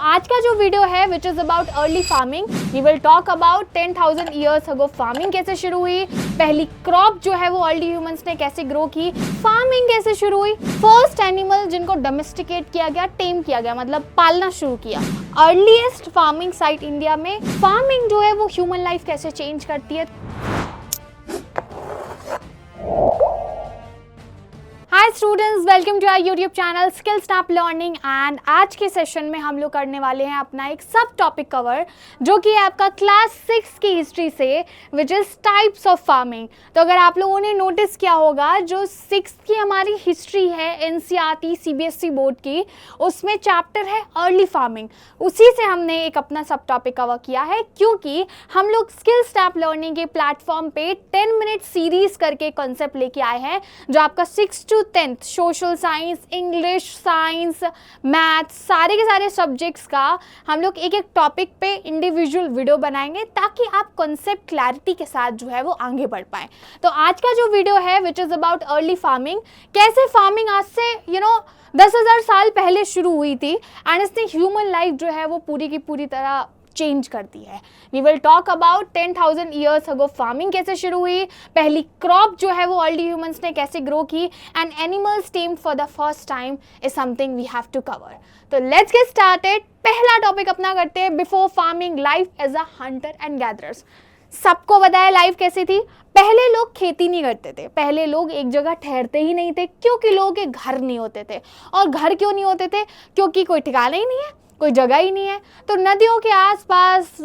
आज का जो वीडियो है which is about early farming, we will talk about 10,000 years ago farming कैसे शुरू हुई, पहली क्रॉप जो है वो अर्ली ह्यूमंस ने कैसे ग्रो की, फार्मिंग कैसे शुरू हुई, फर्स्ट एनिमल जिनको डोमेस्टिकेट किया गया, टेम किया गया, मतलब पालना शुरू किया, अर्लीस्ट फार्मिंग साइट इंडिया में, फार्मिंग जो है वो ह्यूमन लाइफ कैसे चेंज करती है। Hi students, welcome to our YouTube channel skill snap learning. And आज के सेशन में हम लोग करने वाले हैं अपना एक सब टॉपिक कवर जो कि है आपका क्लास 6 की हिस्ट्री से, which is types of farming. तो अगर आप लोगों ने नोटिस किया होगा, जो 6th की हमारी हिस्ट्री है एनसीईआरटी सीबीएसई बोर्ड की, उसमें चैप्टर है अर्ली फार्मिंग। उसी से हमने एक अपना सब टॉपिक कवर किया है, क्योंकि हम लोग स्किल स्नैप लर्निंग के प्लेटफॉर्म पे 10 मिनट सीरीज करके कॉन्सेप्ट लेके आए हैं, जो आपका 6 to 10th social science, English, science, maths, सारे के सारे सब्जेक्ट्स का हम लोग एक एक टॉपिक पे इंडिविजुअल वीडियो बनाएंगे, ताकि आप कॉन्सेप्ट क्लैरिटी के साथ जो है वो आगे बढ़ पाएँ। तो आज का जो वीडियो है which is about early farming, कैसे फार्मिंग आज से 10,000 साल पहले शुरू हुई थी एंड इसने ह्यूमन लाइफ जो है वो पूरी की पूरी तरह चेंज करती है। We will talk about 10,000 years ago farming कैसे शुरू हुई, पहली क्रॉप जो है वो अर्ली ह्यूमंस ने कैसे ग्रो की, and animals tamed for the first time is something we have to cover. तो लेट्स गेट स्टार्टेड। पहला टॉपिक अपना करते हैं, before farming life as a hunter and gatherers. सबको बताया लाइफ कैसी थी। पहले लोग खेती नहीं करते थे, पहले लोग एक जगह ठहरते ही नहीं थे, क्योंकि लोगों के घर नहीं होते थे। और घर क्यों नहीं होते थे? क्योंकि कोई ठिकाना ही नहीं है, कोई जगह ही नहीं है। तो नदियों के आसपास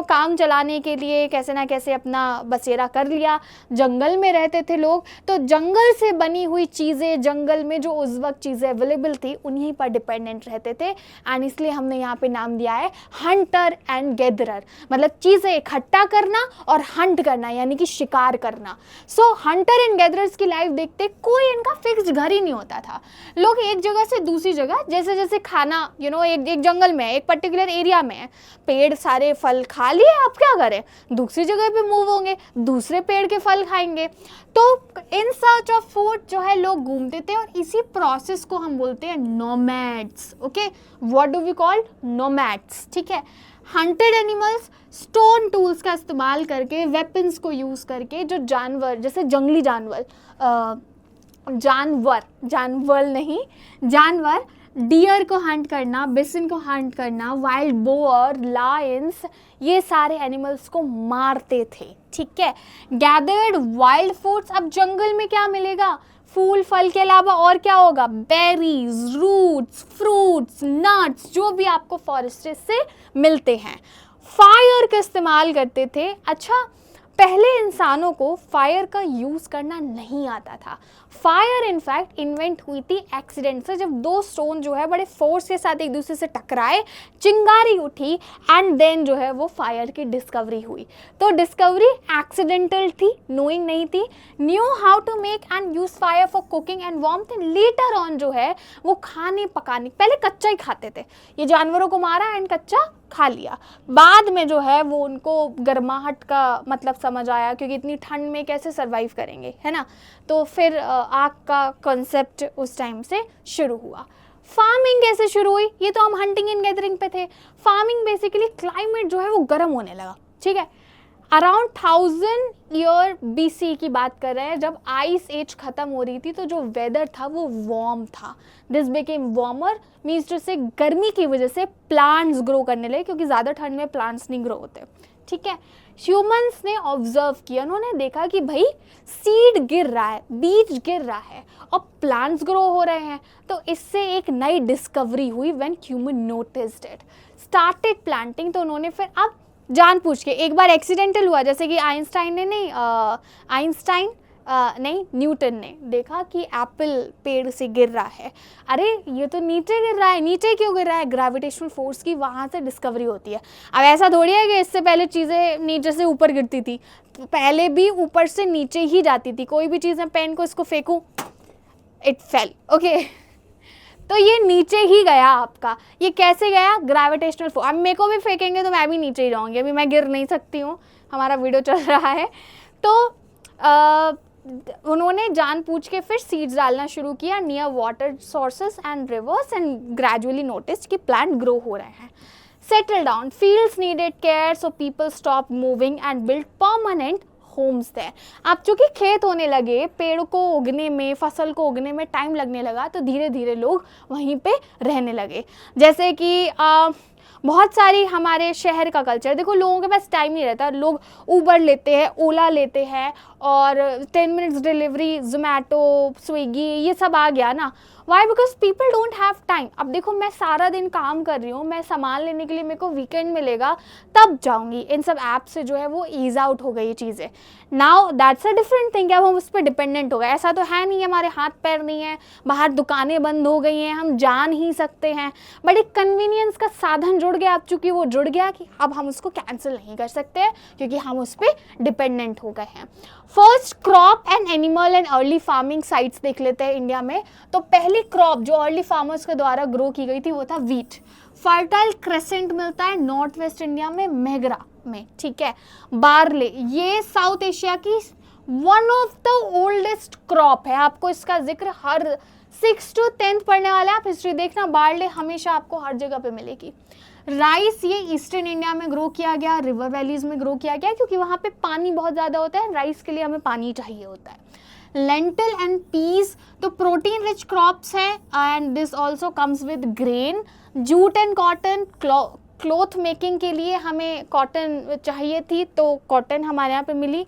काम चलाने के लिए कैसे ना कैसे अपना बसेरा कर लिया। जंगल में रहते थे लोग, तो जंगल से बनी हुई चीज़ें, जंगल में जो उस वक्त चीज़ें अवेलेबल थी उन्हीं पर डिपेंडेंट रहते थे। एंड इसलिए हमने यहाँ पे नाम दिया है हंटर एंड गैदरर, मतलब चीज़ें इकट्ठा करना और हंट करना, यानी कि शिकार करना। सो हंटर एंड गैदरर्स की लाइफ देखते कोई इनका फिक्स घर ही नहीं होता था। लोग एक जगह से दूसरी जगह, जैसे जैसे खाना एक जंगल में, एक पर्टिकुलर एरिया में पेड़ सारे फल खा लिए, आप क्या करें, दूसरी जगह पे मूव होंगे, दूसरे पेड़ के फल खाएंगे। तो इन सर्च ऑफ फूड जो है लोग घूमते थे, और इसी प्रोसेस को हम बोलते हैं nomads. Okay, what do we call? Nomads. ठीक है। हंटेड एनिमल्स स्टोन टूल्स का इस्तेमाल करके, वेपन्स को यूज करके, जो जानवर, जैसे जंगली जानवर डियर को हंट करना, बिसन को हंट करना, वाइल्ड बोअर, लायंस, ये सारे एनिमल्स को मारते थे। ठीक है। गैदर्ड वाइल्ड फूड्स, अब जंगल में क्या मिलेगा? फूल फल के अलावा और क्या होगा? बेरीज, रूट्स, फ्रूट्स, नट्स, जो भी आपको फॉरेस्ट से मिलते हैं। फायर का इस्तेमाल करते थे। अच्छा, पहले इंसानों को फायर का यूज़ करना नहीं आता था। फायर इनफैक्ट इन्वेंट हुई थी एक्सीडेंट से, जब दो स्टोन जो है बड़े फोर्स के साथ एक दूसरे से टकराए, चिंगारी उठी, एंड देन जो है वो फायर की डिस्कवरी हुई। तो डिस्कवरी एक्सीडेंटल थी, नोइंग नहीं थी। Knew how to make and use fire for cooking and warmth, and later on जो है वो खाने पकाने, पहले कच्चा ही खाते थे। ये जानवरों को मारा एंड कच्चा खा लिया। बाद में जो है वो उनको गर्माहट का मतलब समझ आया, क्योंकि इतनी ठंड में कैसे सरवाइव करेंगे, है ना। तो फिर आग का कॉन्सेप्ट उस टाइम से शुरू हुआ। फार्मिंग कैसे शुरू हुई? ये तो हम हंटिंग एंड गैदरिंग पे थे। फार्मिंग बेसिकली, क्लाइमेट जो है वो गर्म होने लगा। ठीक है। अराउंड 1000 ईयर BC की बात कर रहे हैं, जब आइस एज खत्म हो रही थी, तो जो वेदर था वो वार्म था। दिस बिकेम वार्मर, मीन्स जैसे गर्मी की वजह से प्लांट्स ग्रो करने लगे, क्योंकि ज़्यादा ठंड में प्लांट्स नहीं ग्रो होते। ठीक है। ह्यूमंस ने ऑब्जर्व किया, उन्होंने देखा कि भाई सीड गिर रहा है, बीज गिर रहा है, और प्लांट्स ग्रो हो रहे हैं। तो इससे एक नई डिस्कवरी हुई। When human noticed it, started planting. तो उन्होंने फिर अब जान पूछ के, एक बार एक्सीडेंटल हुआ, जैसे कि न्यूटन ने देखा कि एप्पल पेड़ से गिर रहा है। अरे ये तो नीचे गिर रहा है, नीचे क्यों गिर रहा है? ग्रेविटेशनल फोर्स की वहाँ से डिस्कवरी होती है। अब ऐसा थोड़ी है कि इससे पहले चीज़ें नीचे से ऊपर गिरती थी, पहले भी ऊपर से नीचे ही जाती थी। कोई भी चीज़ में पेन को इसको फेंकूँ, इट फेल। ओके, तो ये नीचे ही गया आपका। ये कैसे गया? Gravitational force. अब मेरे को भी फेंकेंगे तो मैं भी नीचे ही जाऊँगी, अभी मैं गिर नहीं सकती हूँ, हमारा वीडियो चल रहा है। तो उन्होंने जानबूझ के फिर सीड्स डालना शुरू किया near water sources and rivers and gradually notice कि प्लांट ग्रो हो रहे हैं. Settle down, fields needed care so people stop moving and build permanent homes there. अब चूंकि खेत होने लगे, पेड़ को उगने में, फसल को उगने में टाइम लगने लगा, तो धीरे धीरे लोग वहीं पे रहने लगे. जैसे कि बहुत सारी हमारे शहर का कल्चर देखो, लोगों के पास टाइम नहीं रहता, लोग ऊबर लेते हैं, ओला लेते हैं, और 10 मिनट्स डिलीवरी, जोमेटो, स्विगी, ये सब आ गया ना. Why? Because people don't have time. अब देखो, मैं सारा दिन काम कर रही हूँ, मैं सामान लेने के लिए मेरे को वीकेंड मिलेगा तब जाऊँगी. इन सब ऐप से जो है वो ईज आउट हो गई चीज़ें. Now that's a different thing. अब हम उस पर डिपेंडेंट हो गए. ऐसा तो है नहीं, हमारे हाथ पैर नहीं है, बाहर दुकानें बंद हो गई हैं, हम जा नहीं सकते हैं, बट एक कन्वीनियंस का साधन जुड़ गया. अब चूंकि वो जुड़ गया कि अब हम उसको कैंसिल नहीं कर सकते हैं, क्योंकि हम उस पर डिपेंडेंट हो गए हैं. First crop and animal and early farming sites देख लेते हैं इंडिया में. तो पहली क्रॉप जो अर्ली फार्मर्स के द्वारा ग्रो की गई थी वो था वीट. फर्टाइल क्रेसेंट मिलता है नॉर्थ वेस्ट इंडिया में, मेहगरा में. ठीक है. बार्ले, ये साउथ एशिया की one of the oldest crop है. आपको इसका जिक्र हर 6th to 10th पढ़ने वाले, आप हिस्ट्री देखना, बार्ले हमेशा आपको हर जगह पे मिलेगी. राइस, ये ईस्टर्न इंडिया में ग्रो किया गया, रिवर वैलीज में ग्रो किया गया, क्योंकि वहाँ पे पानी बहुत ज़्यादा होता है. राइस के लिए हमें पानी चाहिए होता है. लेंटिल एंड पीस, तो प्रोटीन रिच क्रॉप्स हैं, and this also comes with grain. Jute and cotton, cloth making के लिए हमें कॉटन चाहिए थी, तो कॉटन हमारे यहाँ पे मिली.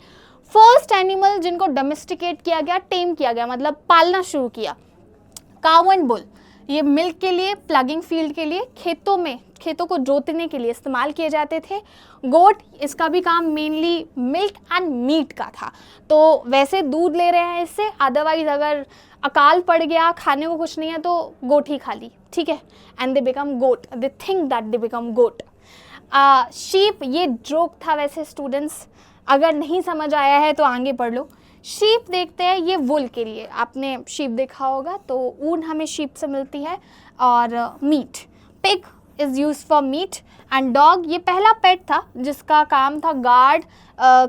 फर्स्ट एनिमल जिनको डोमेस्टिकेट किया गया, टेम किया गया, मतलब पालना शुरू किया, काऊ एंड बुल. ये मिल्क के लिए, प्लगिंग फील्ड के लिए, खेतों को जोतने के लिए इस्तेमाल किए जाते थे. गोट, इसका भी काम मेनली मिल्क एंड मीट का था. तो वैसे दूध ले रहे हैं इससे, अदरवाइज अगर अकाल पड़ गया, खाने को कुछ नहीं है, तो गोट ही खा ली. ठीक है. And they become goat, they think that they become goat. Sheep, ये जोक था वैसे स्टूडेंट्स, अगर नहीं समझ आया है तो आगे पढ़ लो. शीप देखते हैं, ये वुल के लिए, आपने शीप देखा होगा, तो ऊन हमें शीप से मिलती है. और meat, pig is use for meat. And dog, ये पहला पेट था जिसका काम था गार्ड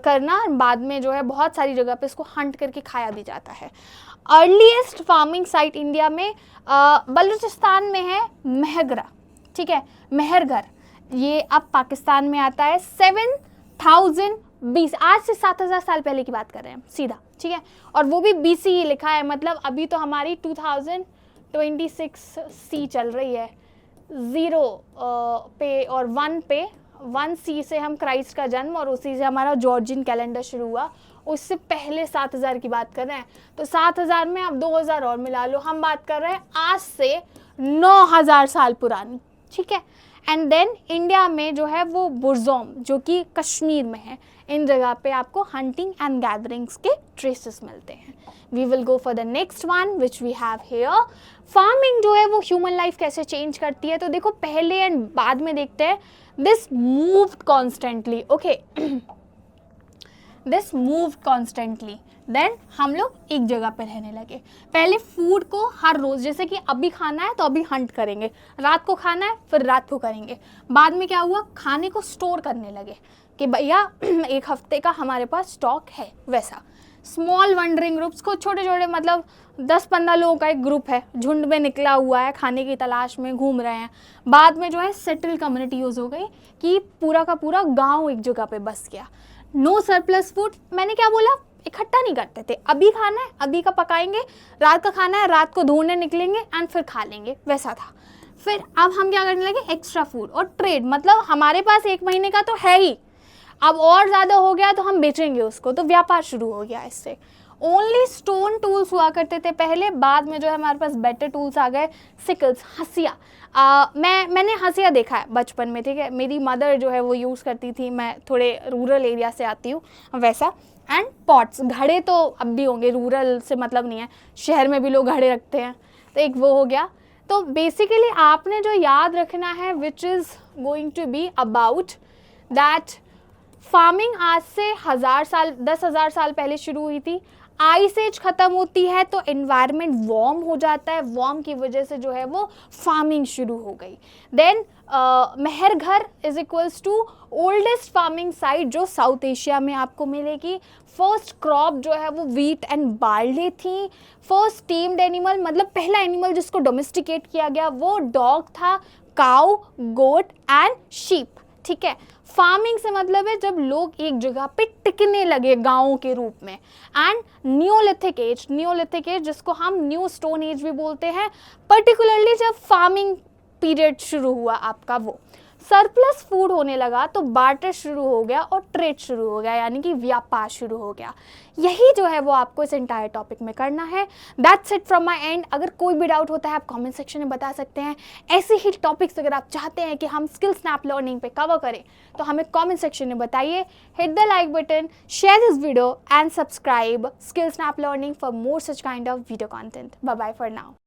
करना, बाद में जो है बहुत सारी जगह पे इसको हंट करके खाया भी जाता है. अर्लीस्ट फार्मिंग साइट इंडिया में बलूचिस्तान में है, मेहगरा. ठीक है, मेहरगढ़, ये अब पाकिस्तान में आता है. 7020, आज से 7000 साल पहले की बात कर रहे हैं सीधा. ठीक है. और वो भी BCE लिखा है, मतलब अभी तो हमारी 2026 सी चल रही है. 0 पे और 1 पे, 1 C से हम क्राइस्ट का जन्म, और उसी से हमारा जॉर्जियन कैलेंडर शुरू हुआ. उससे पहले 7000 की बात कर रहे हैं, तो 7000 में अब 2000 और मिला लो. हम बात कर रहे हैं आज से 9000 साल पुरानी. ठीक है. एंड देन इंडिया में जो है वो बुरजोम, जो कि कश्मीर में है, इन जगह पे आपको हंटिंग एंड गैदरिंग्स के ट्रेसेस मिलते हैं. We will go for the next one which we have here. Farming जो है वो ह्यूमन लाइफ कैसे चेंज करती है, तो देखो पहले एंड बाद में देखते हैं. This moved constantly. Okay, this moved constantly. Then हम लोग एक जगह पे रहने लगे. पहले फूड को हर रोज़, जैसे कि अभी खाना है तो अभी हंट करेंगे, रात को खाना है फिर रात को करेंगे. बाद में क्या हुआ, खाने को स्टोर करने लगे कि भैया एक हफ्ते का हमारे पास स्टॉक है. वैसा स्मॉल वंडरिंग ग्रुप्स को, छोटे छोटे मतलब 10-15 लोगों का एक ग्रुप है, झुंड में निकला हुआ है, खाने की तलाश में घूम रहे हैं. बाद में जो है सेटल कम्युनिटी यूज़ हो गई कि पूरा का पूरा गाँव एक जगह पर बस गया. नो सरप्लस फूड, मैंने क्या बोला, इकट्ठा नहीं करते थे. अभी खाना है अभी का पकाएंगे, रात का खाना है रात को ढूंढने निकलेंगे एंड फिर खा लेंगे. वैसा था. फिर अब हम क्या करने लगे, एक्स्ट्रा फूड और ट्रेड, मतलब हमारे पास 1 महीने का तो है ही, अब और ज़्यादा हो गया तो हम बेचेंगे उसको, तो व्यापार शुरू हो गया इससे. ओनली स्टोन टूल्स हुआ करते थे पहले, बाद में जो है हमारे पास बेटर टूल्स आ गए. सिकल्स, हंसिया, मैंने हंसिया देखा है बचपन में. ठीक है. मेरी मदर जो है वो यूज़ करती थी, मैं थोड़े रूरल एरिया से आती हूँ वैसा. एंड पॉट्स, घड़े तो अब भी होंगे, रूरल से मतलब नहीं है, शहर में भी लोग घड़े रखते हैं, तो एक वो हो गया. तो बेसिकली आपने जो याद रखना है, which is going to be about that farming आज से 10,000 साल पहले शुरू हुई थी. आइस एज खत्म होती है तो एनवायरनमेंट वार्म हो जाता है, वार्म की वजह से जो है वो फार्मिंग शुरू हो गई। Then Mehrgarh is equals to oldest farming site जो साउथ एशिया में आपको मिलेगी। फर्स्ट क्रॉप जो है वो व्हीट एंड बार्ले थी। फर्स्ट टेम्ड एनिमल मतलब पहला एनिमल जिसको डोमेस्टिकेट किया गया वो डॉग था, काउ, गोट एंड शीप। ठीक है, फार्मिंग से मतलब है जब लोग एक जगह पे टिकने लगे गांवों के रूप में। एंड न्यूलिथिक एज जिसको हम न्यू स्टोन एज भी बोलते हैं, पर्टिकुलरली जब फार्मिंग पीरियड शुरू हुआ आपका वो सरप्लस फूड होने लगा तो बार्टर शुरू हो गया और ट्रेड शुरू हो गया, यानी कि व्यापार शुरू हो गया। यही जो है वो आपको इस एंटायर टॉपिक में करना है। That's it from my and. अगर कोई भी डाउट होता है आप कमेंट सेक्शन में बता सकते हैं। ऐसे ही टॉपिक्स अगर आप चाहते हैं कि हम स्किल स्नैप लर्निंग पे कवर करें तो हमें कमेंट सेक्शन में बताइए। Hit the like button, share this video and subscribe skill snap learning for more such kind of video content. Bye bye for now.